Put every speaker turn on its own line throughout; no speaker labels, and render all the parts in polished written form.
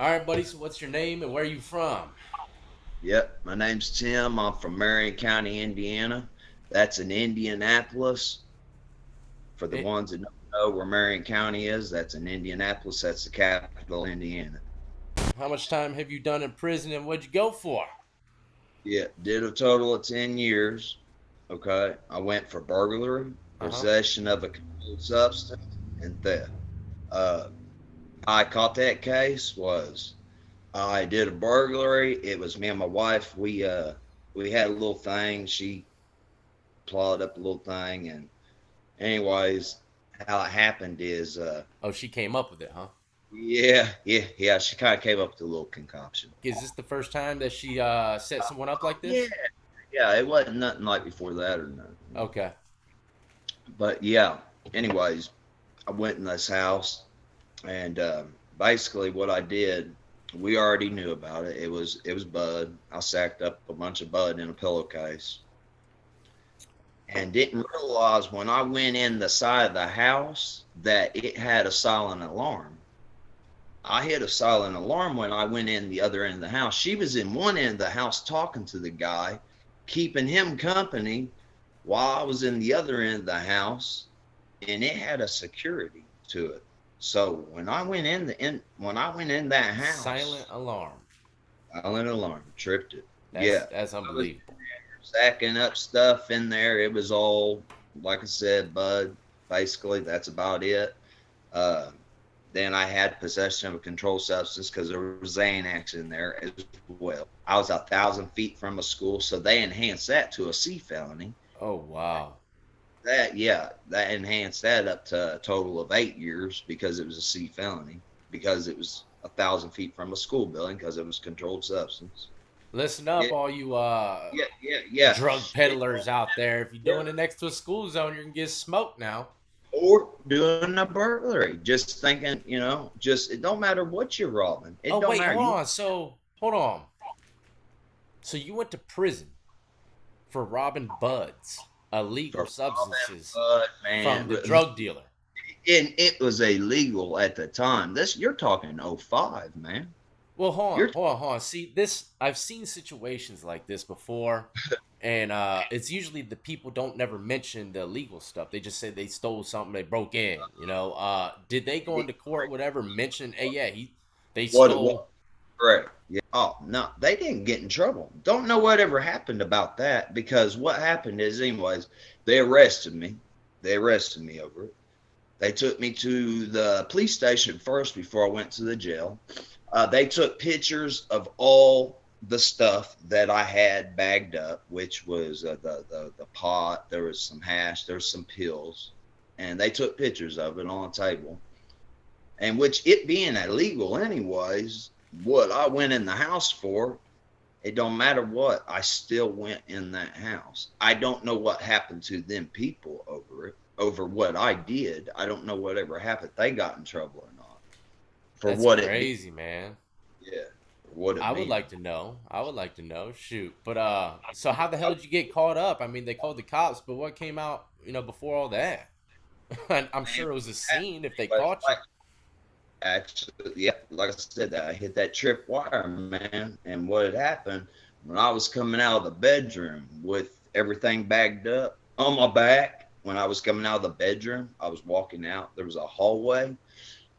All right, buddy. So, what's your name and where are you from?
Yep, my name's Tim. I'm from Marion County, Indiana. That's in Indianapolis. For the
Eh,
ones that don't know where Marion County is, that's in Indianapolis. That's the capital, Indiana.
How much time have you done in prison and what'd you go for?
Yeah, did a total of 10 years. Okay, I went for burglary,
Uh huh.
possession of a controlled substance, and theft. Uh, I caught that case was I did a burglary. It was me and my wife. We had a little thing. She plotted up a little thing, and anyways, how it happened is,
Oh, she came up with it, huh?
yeah. She kind of came up with a little concoction.
Is this the first time that she set someone up like
Yeah,
this?
yeah. It wasn't nothing like before that or nothing.
Okay.
But yeah. Anyways, I went in this house, and basically what I did, we already knew about it. It was bud. I sacked up a bunch of bud in a pillowcase, and didn't realize when I went in the side of the house that it had a silent alarm. I hit a silent alarm when I went in the other end of the house. She was in one end of the house talking to the guy, keeping him company while I was in the other end of the house, and it had a security to it. So when I went in that house,
Silent alarm.
silent alarm tripped it.
That's
Yeah,
that's
I was
unbelievable.
sacking up stuff in there. It was all, like I said, bud. Basically, that's about it. Uh, then I had possession of a controlled substance because there was Xanax in there as well. I was 1,000 feet from a school, so they enhanced that to a C felony.
Oh wow.
That enhanced that up to a total of 8 years because it was a C felony because it was 1,000 feet from a school building because it was controlled substance.
Listen
Yeah,
up, all you
yeah.
drug peddlers out there. If you're doing it next to a school zone, you're gonna get smoked now.
Or doing a burglary, just thinking, just it don't matter what you're robbing. It
Oh
don't
wait,
matter.
hold on. So hold on. So you went to prison for robbing buds, illegal
For robbing
substances
bud,
from
man,
the drug dealer.
and it was illegal at the time. This you're talking '05, man.
Well, hold on,
You're
hold on, hold on. See, this I've seen situations like this before, and it's usually the people don't never mention the illegal stuff. They just say they stole something, they broke in. Did they go into court, whatever, mention? Hey, yeah, they
what it was.
stole.
Correct. Yeah. Oh no, they didn't get in trouble. Don't know what ever happened about that because what happened is, anyways, they arrested me. They arrested me over it. They took me to the police station first before I went to the jail. They took pictures of all the stuff that I had bagged up, which was the pot. There was some hash. There was some pills, and they took pictures of it on the table. And which it being illegal anyways, what I went in the house for, it don't matter what, I still went in that house. I don't know what happened to them people over it, over what I did. I don't know whatever happened. They got in trouble or not for
That's
what it be.
crazy, man.
Yeah, for what it
I would
being.
like to know. I would like to know. Shoot, but so how the hell did you get caught up? I mean, they called the cops, but what came out, before all that? I'm
Man,
sure it was a
that
scene if they
was
caught you.
like actually, yeah, like I said, that I hit that trip wire, man. And what had happened when I was coming out of the bedroom with everything bagged up on my back, when I was coming out of the bedroom, I was walking out. There was a hallway,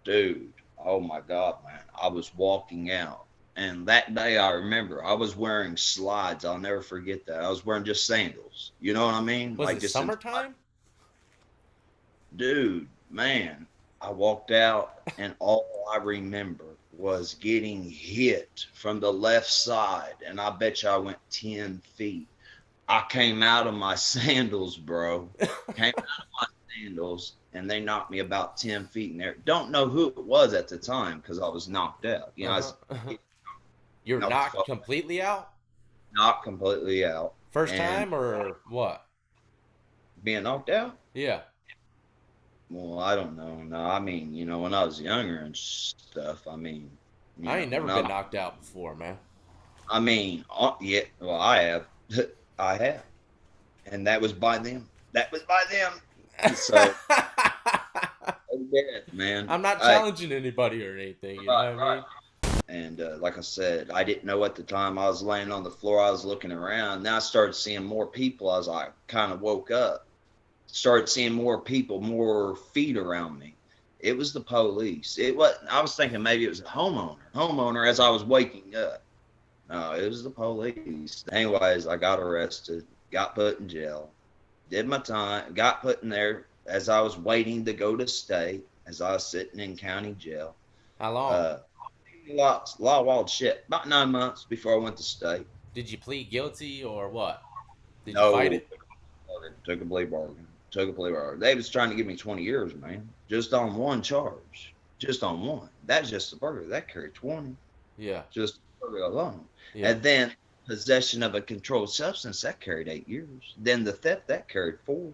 dude. Oh my God, man. I was walking out. And that day, I remember I was wearing slides. I'll never forget that. I was wearing just sandals. You know what I mean?
Was
Like
it
just in,
summertime?
dude, man, I walked out and all I remember was getting hit from the left side. And I bet you I went 10 feet. I came out of my sandals, bro. Came out of my sandals and they knocked me about 10 feet in there. Don't know who it was at the time because I was knocked out. I
Uh-huh.
was
You're
knocked the
knocked
fuck,
completely out?
knocked completely out.
First
And
time or what?
being knocked out?
Yeah.
Well, I don't know. No, I mean, when I was younger and stuff,
I ain't never
when I
been knocked out before, man.
Yeah, well, I have. I have. And that was by them. That was by them. So, yeah, man.
I'm not
Hey,
challenging anybody or anything, you know
right,
what I
right.
mean?
And like I said, I didn't know at the time. I was laying on the floor. I was looking around. Then I started seeing more people as I kind of woke up. Started seeing more people, more feet around me. It was the police. It was. I was thinking maybe it was a homeowner. Homeowner as I was waking up. No, it was the police. Anyways, I got arrested. Got put in jail. Did my time. Got put in there as I was waiting to go to state. As I was sitting in county jail.
How long?
Uh, lot of wild shit. About 9 months before I went to state.
Did you plead guilty or what? Did you fight
No,
it?
took a plea bargain. Took a plea bargain. They was trying to give me 20 years, man, just on one charge, just on one. That's just the burger. That carried 20,
Yeah.
just the burger alone.
Yeah.
And then possession of a controlled substance that carried 8 years. Then the theft that carried 4.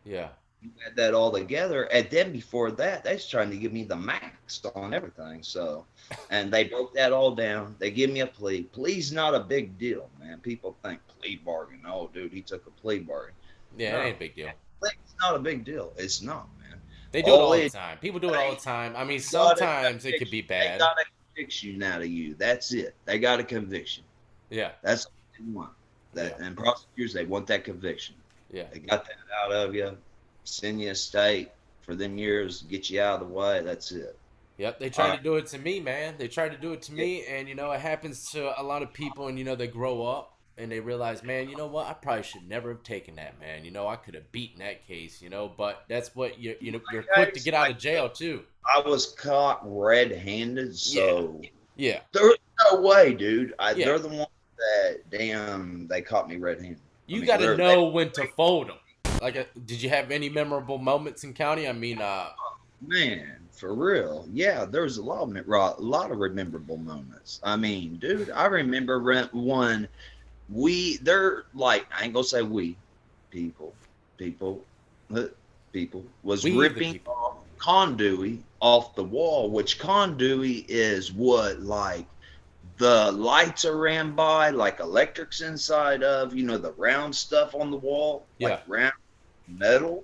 Yeah.
You add that all together, and then before that, they was trying to give me the max on everything. So, and they broke that all down. They give me a plea. Plea's not a big deal, man. People think plea bargain. Oh, dude, he took a plea bargain.
Yeah, it
No,
ain't a big deal.
plea's not a big deal. It's not, man.
They do it
All
all the
it
time. People do it all the time. I mean,
got a
sometimes it could be
conviction. They
bad.
got a conviction out of you. That's it. They got a conviction.
Yeah.
That's all they want. That
Yeah.
and prosecutors, they want that conviction.
Yeah.
They got that out of you. Send you a state for them years, get you out of the way. That's it.
Yep, they
All
tried
right.
to do it to me, man. They tried to do it to
Yeah.
me, and it happens to a lot of people, and they grow up and they realize, man, you know what? I probably should never have taken that, man. I could have beaten that case, but that's what you're quick to
Guys,
get out of jail too.
I was caught red-handed,
Yeah,
so
yeah,
there's no way, dude.
yeah.
They're the ones that damn they caught me red-handed. I
You
mean,
got to
literally,
know when to fold them. Like, did you have any memorable moments in county? I mean,
man, for real. Yeah, there's a lot of rememberable moments. I mean, dude, I remember one. They're like, I ain't gonna say we, people, people, people was
we the
ripping
people.
off conduit off the wall, which conduit is what like the lights are ran by, like electrics inside of, the round stuff on the wall,
Yeah,
like round metal.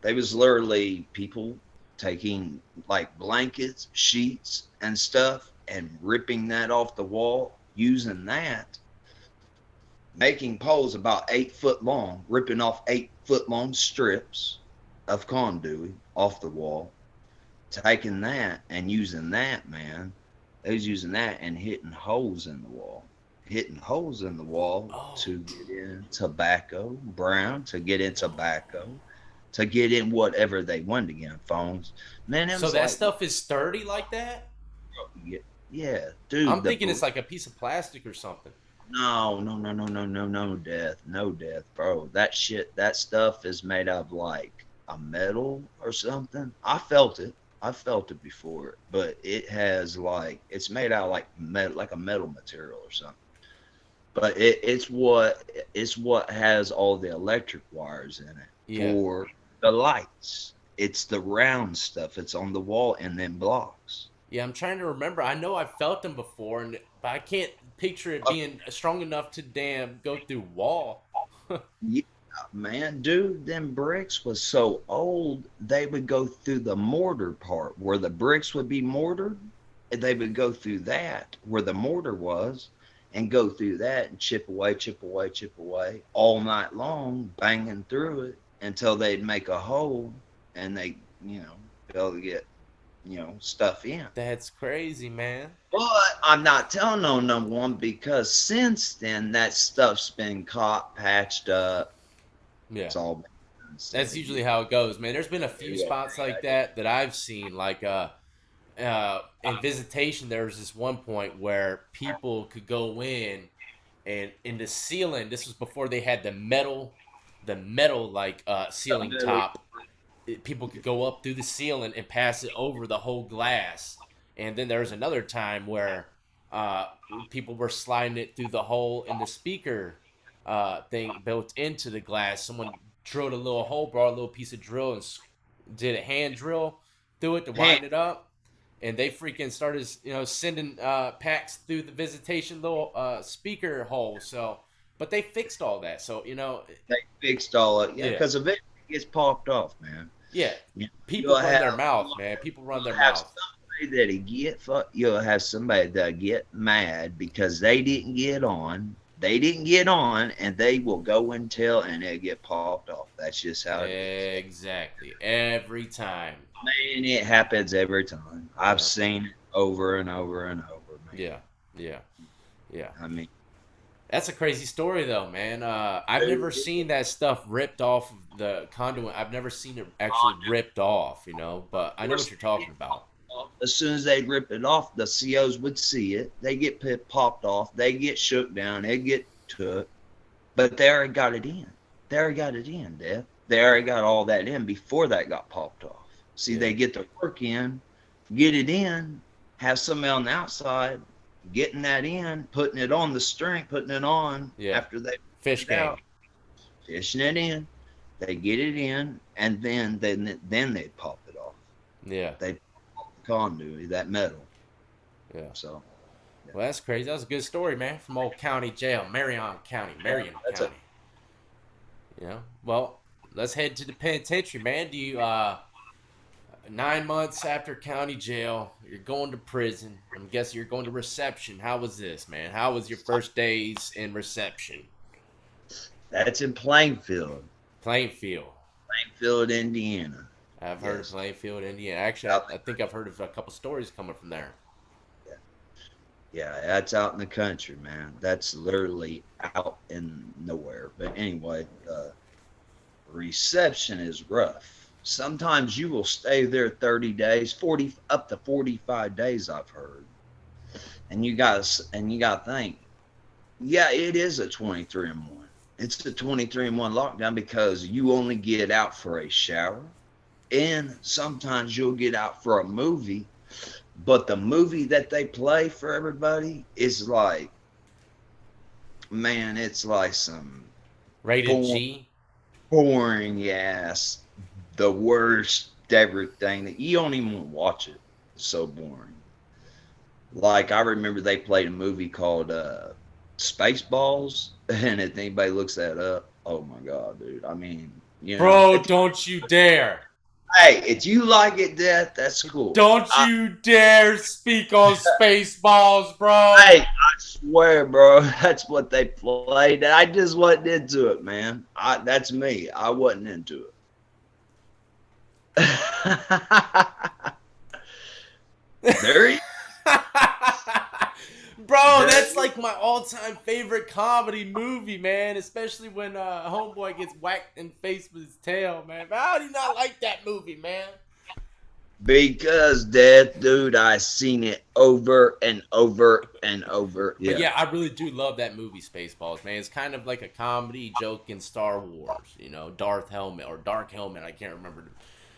They was literally people taking like blankets, sheets, and stuff and ripping that off the wall, using that, making poles about 8 foot long, ripping off 8 foot long strips of conduit off the wall, taking that and using that, man. They was using that and hitting holes in the wall. Hitting holes in the wall
oh,
to get in tobacco, brown, to get in tobacco, to get in whatever they wanted to get in phones. Man, it
so
was
that
like,
stuff is sturdy like that?
yeah, yeah, dude.
I'm thinking it's like a piece of plastic or something.
No, no, no, no, no, no, no death, no death, bro. That shit, that stuff is made of like a metal or something. I felt it before, but it has like it's made out of like metal, like a metal material or something. But it's what has all the electric wires in it
Yeah.
for the lights. It's the round stuff. It's on the wall and then blocks.
Yeah, I'm trying to remember. I know I've felt them before, but I can't picture it being strong enough to damn go through wall.
Yeah, man, dude, them bricks was so old they would go through the mortar part where the bricks would be mortared. And they would go through that where the mortar was and go through that and chip away, chip away, chip away all night long, banging through it until they'd make a hole and they, be able to get, stuff in.
That's crazy, man.
But I'm not telling on no one because since then that stuff's been caught, patched up.
Yeah.
It's all been
That's
said.
usually how it goes, man. There's been a few
Yeah,
spots like that I've seen. Like in visitation, there was this one point where people could go in the ceiling. This was before they had the metal like ceiling top. People could go up through the ceiling and pass it over the whole glass. And then there was another time where uh, people were sliding it through the hole in the speaker thing built into the glass. Someone drilled a little hole, brought a little piece of drill, and did a hand drill through it to widen it up. And they freaking started, sending packs through the visitation little speaker hole. So, but they fixed all that. So,
They fixed all it, yeah,
yeah,
because eventually it gets popped off, man.
yeah.
You,
People
you'll
run their
have
mouth, man. People run
you'll
their
have
mouth.
That get fuck, you'll have somebody that get mad because they didn't get on. They didn't get on, and they will go and tell, and they get popped off. That's just how it is.
Exactly. Every time.
Man, it happens every time. I've
Yeah.
seen it over and over and over, man.
Yeah. Yeah. Yeah.
I mean,
That's a crazy story, though, man. I've never seen that stuff ripped off of the conduit. I've never seen it actually ripped off, you know. But I know what you're talking about.
as soon as they rip it off, the COs would see it. They get popped off. They get shook down. They get took. But they already got it in. They already got it in, Dad. They already got all that in before that got popped off. See,
Yeah.
they get the work in, get it in, have somebody on the outside getting that in, putting it on the string, putting it on
Yeah.
after they
Fish
put it
game.
out, fishing it in. They get it in, and then they pop it off.
Yeah.
They pop the conduit, that metal.
Yeah.
So
Well, that's crazy. That was a good story, man. From old county jail, Marion County, Marion
that's
County. You know. Well, let's head to the penitentiary, man. Do you 9 months after county jail, you're going to prison. I'm guessing you're going to reception. How was this, man? How was your first days in reception?
that's in Plainfield,
Plainfield.
Plainfield, Indiana.
I've heard of
Yes.
Plainfield, Indiana. Actually,
Out
I think I've heard of a couple stories coming from there.
Yeah, that's out in the country, man. That's literally out in nowhere. But anyway, reception is rough. Sometimes you will stay there 30 days, 40 up to 45 days, I've heard. And you got to think, yeah, it is a 23 and 1. It's a 23 and 1 lockdown because you only get out for a shower, and sometimes you'll get out for a movie. But the movie that they play for everybody is like, man, it's like some
Rated G.
boring ass, the worst everything that you don't even want to watch it. It's so boring. Like I remember they played a movie called Spaceballs, and if anybody looks that up, oh my god, dude. I mean,
Bro, don't you dare.
hey, if you like it, that's cool.
Don't you dare speak on Spaceballs, bro.
Hey, I swear, bro, that's what they played. I just wasn't into it, man. That's me. I wasn't into it. There he
Bro, that's like my all-time favorite comedy movie, man. Especially when homeboy gets whacked in the face with his tail, man. How do you not like that movie, man?
Because that dude, I seen it over and over and over.
But yeah, I really do love that movie, Spaceballs, man. It's kind of like a comedy joke in Star Wars, you know, Darth Helmet or Dark Helmet. I can't remember.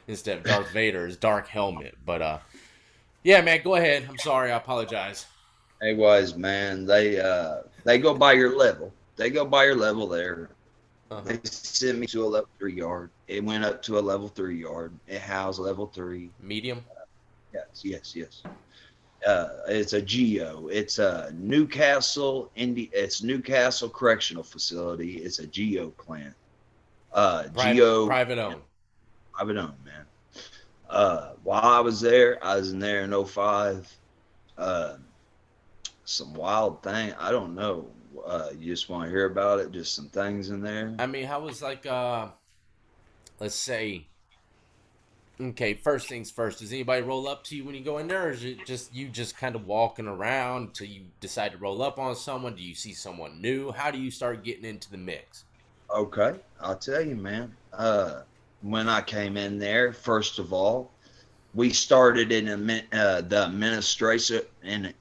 Instead of Darth Vader, is Dark Helmet. But yeah, man, go ahead. I'm sorry. I apologize.
It was, man. They go by your level. They go by your level there.
Uh-huh.
They sent me to a level 3 yard. It went up to a level 3 yard. It housed level 3.
Medium.
Yes. It's a GEO. It's a Newcastle, It's Newcastle Correctional Facility. It's a GEO plant. GEO
Private owned.
Private owned, man. While I was in there in 05. Some wild thing. I don't know. You just want to hear about it? Just some things in there.
I mean, how was like, let's say, okay, first things first. Does anybody roll up to you when you go in there, or is it just you just kind of walking around till you decide to roll up on someone? Do you see someone new? How do you start getting into the mix?
Okay, I'll tell you, man. When I came in there, first of all, we started in the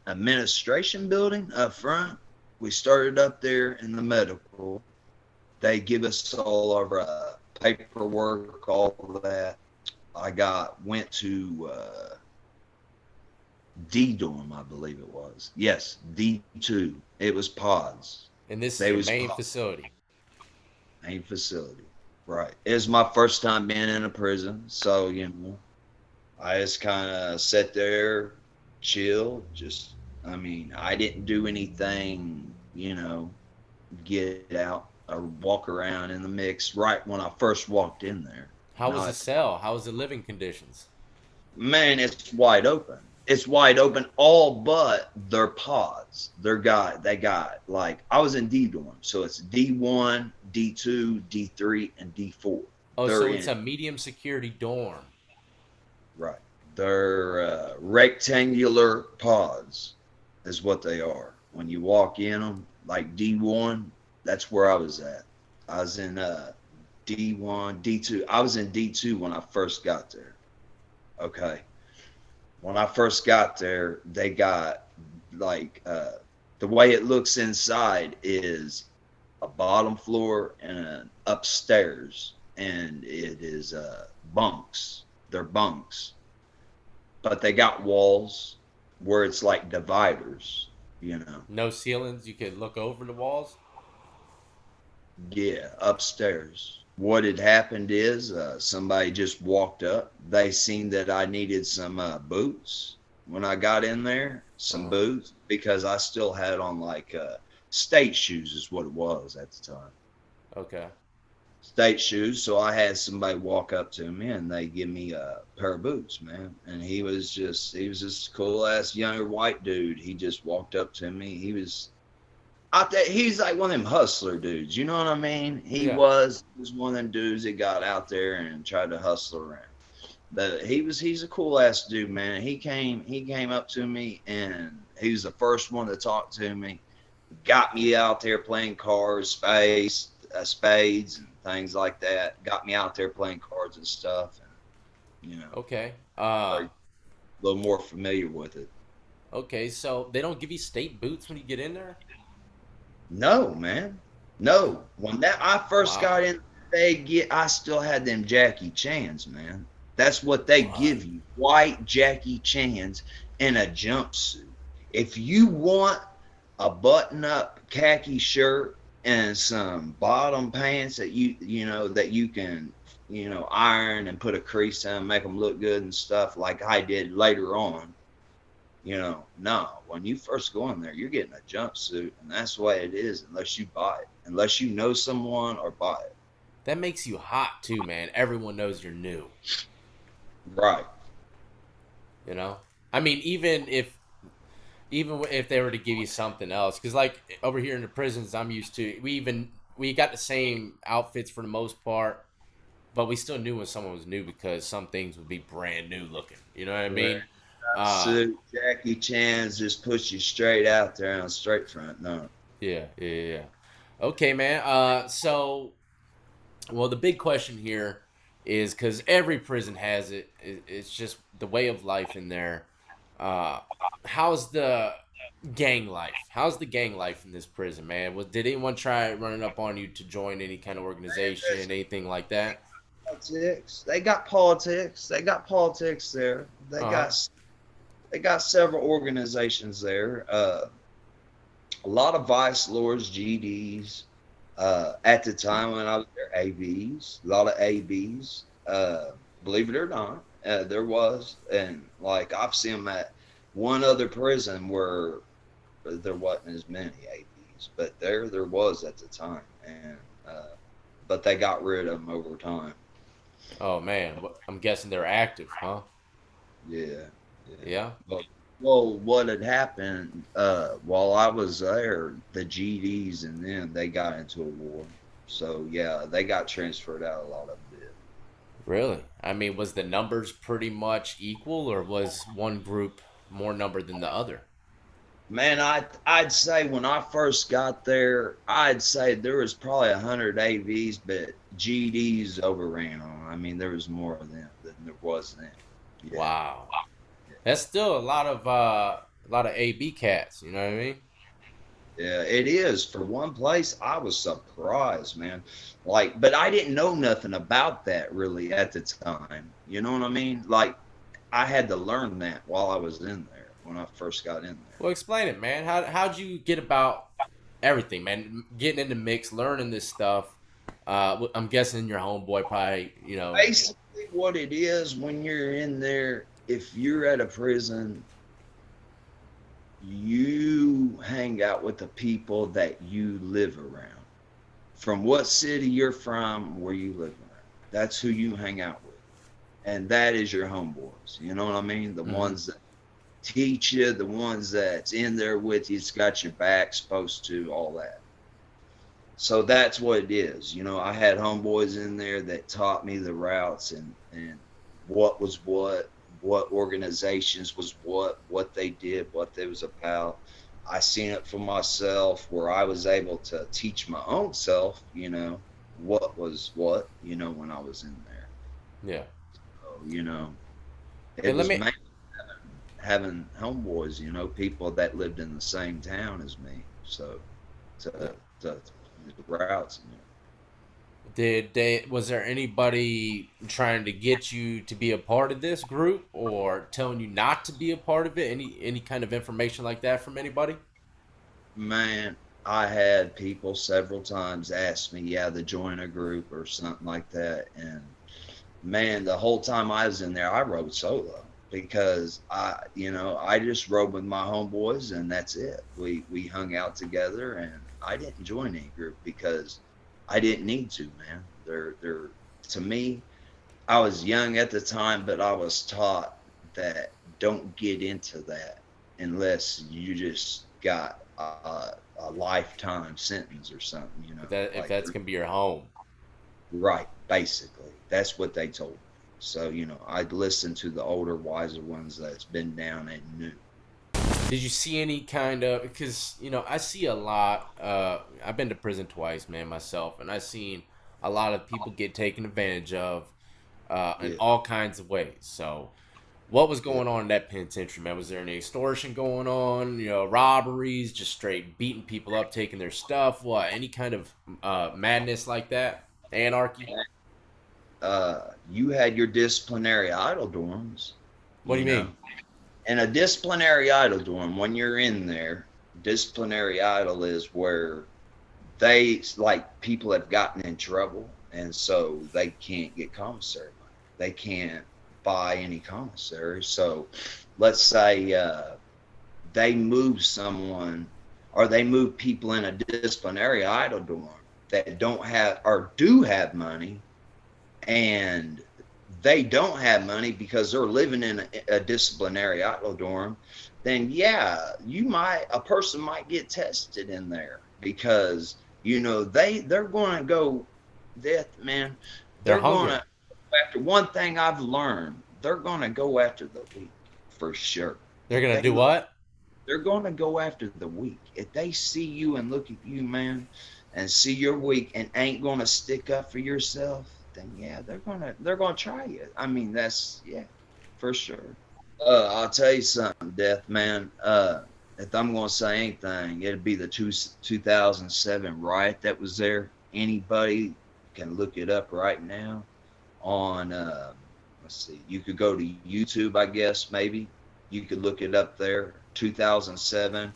administration building up front. We started up there in the medical. They give us all our paperwork, all of that. Went to D dorm, I believe it was. Yes, D2. It was pods.
And this is your main facility.
Main facility, right? It was my first time being in a prison, so I just kind of sat there, chill. I didn't do anything, get out or walk around in the mix right when I first walked in there.
How was the cell? How was the living conditions?
Man, it's wide open. It's wide open, all but their pods. They got like I was in D dorm, so it's D1, D2, D3, and D4.
Oh,
They're
so it's
in
a medium security dorm.
right. They're rectangular pods, is what they are. When you walk in them, like D1, that's where I was at. I was in D1, D2. I was in D2 when I first got there. Okay. When I first got there, they got like the way it looks inside is a bottom floor and an upstairs, and it is bunks. They're bunks, but they got walls where it's like dividers. You know,
No ceilings. You could look over the walls.
yeah, upstairs. What had happened is somebody just walked up. They seen that I needed some boots when I got in there, some
Uh-huh.
boots, because I still had on like state shoes, is what it was at the time.
Okay.
State shoes. So I had somebody walk up to me and they give me a pair of boots, man. And he was this cool ass younger white dude. He just walked up to me. He was out there. He's like one of them hustler dudes. You know what I mean?
Yeah.
He was one of them dudes that got out there and tried to hustle around. But he's a cool ass dude, man. He came up to me and he was the first one to talk to me. Got me out there playing cards, spades, and things like that. Got me out there playing cards and stuff, and
Okay.
are a little more familiar with it.
Okay. So they don't give you state boots when you get in there.
No, man. No. When that I first
Wow.
got in, I still had them Jackie Chans, man. That's what they
What?
give you. White Jackie Chans in a jumpsuit. If you want a button up khaki shirt and some bottom pants that that you can iron and put a crease in, make them look good and stuff like I did later on. No, when you first go in there, you're getting a jumpsuit, and that's the way it is unless you buy it, unless you know someone or buy it.
That makes you hot too, man. Everyone knows you're new.
Right.
You know. I mean, even if they were to give you something else, because like over here in the prisons I'm used to, we got the same outfits for the most part, but we still knew when someone was new because some things would be brand new looking. You know what I
Right.
mean? Uh,
Suit, Jackie Chan's just puts you straight out there on straight front. No.
yeah, yeah, yeah. Yeah. Okay, man. So well, the big question here is because every prison has it. It's just the way of life in there. Uh, how's the gang life? How's the gang life in this prison, man? Did anyone try running up on you to join any kind of organization, anything like that?
Politics. They got politics. They got politics there.
Uh huh.
They got several organizations there. A lot of vice lords, GDs. At the time when I was there, ABs, a lot of ABs. Believe it or not, there was, and like I've seen them at one other prison where there wasn't as many ABs, but there was at the time, and but they got rid of them over time.
Oh man, I'm guessing they're active, huh?
Yeah, yeah.
Yeah.
But well, what had happened while I was there, the GDs and them they got into a war, so yeah, they got transferred out a lot of it.
Really? I mean, was the numbers pretty much equal, or was one group more number than the other?
Man, I'd say when I first got there, I'd say there was probably 100 AVs, but GDs overran them. I mean, there was more of them than there was then. Yeah,
Wow. That's still a lot of AB cats. You know what I mean?
yeah, it is. For one place, I was surprised, man. Like, but I didn't know nothing about that really at the time. You know what I mean? Like, I had to learn that while I was in there when I first got in there.
Well, explain it, man. How'd you get about everything, man? Getting in the mix, learning this stuff. I'm guessing your homeboy probably,
Basically, what it is when you're in there, if you're at a prison, you hang out with the people that you live around. From what city you're from, where you live around. That's who you hang out with. And that is your homeboys. You know what I mean? The
hmm
ones that teach you, the ones that's in there with you, it's got your back, supposed to, all that. So that's what it is. I had homeboys in there that taught me the routes and what was what organizations was what they did, what they was about. I seen it for myself where I was able to teach my own self, what was what, when I was in there.
Yeah.
So, it
And let
was
me
mainly having homeboys, people that lived in the same town as me. So
yeah.
to the routes.
Did they was there anybody trying to get you to be a part of this group or telling you not to be a part of it? Any kind of information like that from anybody?
Man, I had people several times ask me, yeah, to join a group or something like that. And man, the whole time I was in there, I rode solo because I just rode with my homeboys and that's it. We hung out together and I didn't join any group because I didn't need to, man. They're to me, I was young at the time, but I was taught that don't get into that unless you just got a lifetime sentence or something,
If
like
that's gonna be your home.
right, basically. That's what they told me. So, I'd listen to the older, wiser ones that's been down and knew.
Did you see any kind of because I see a lot. I've been to prison twice, man, myself, and I've seen a lot of people get taken advantage of in
Yeah,
all kinds of ways. So, what was
yeah.
going on in that penitentiary, man? Was there any extortion going on? Robberies, just straight beating people up, taking their stuff? What? Any kind of madness like that? Anarchy?
You had your disciplinary idle dorms,
What do
you
you
know.
mean?
And a disciplinary idle dorm, when you're in there, disciplinary idle is where they like people have gotten in trouble and so they can't get commissary money. They can't buy any commissary. So let's say they move someone or they move people in a disciplinary idle dorm that don't have or do have money and they don't have money because they're living in a disciplinary idle dorm, then yeah, a person might get tested in there because they're going to go death, man.
They're
They're going
hungry.
to after one thing I've learned, they're going to go after the weak for sure.
They're
If
gonna
they
do what?
they're going to go after the weak. If they see you and look at you, man, and see you're weak and ain't going to stick up for yourself, then yeah, they're gonna try you. I mean, that's yeah, for sure. I'll tell you something, Death Man. If I'm gonna say anything, it'd be the 2007 riot that was there. Anybody can look it up right now on. Let's see. You could go to YouTube, I guess. Maybe you could look it up there. 2007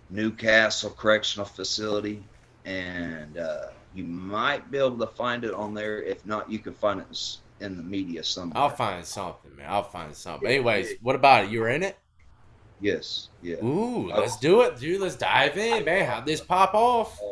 Newcastle Correctional Facility, and you might be able to find it on there. If not, you can find it in the media
I'll
somewhere.
find something, man. I'll find something.
Yeah, yeah,
Anyways, what about it? You were in it?
yes, yeah.
Ooh,
Oh,
let's do it, dude. Let's dive in, man. How'd this pop off?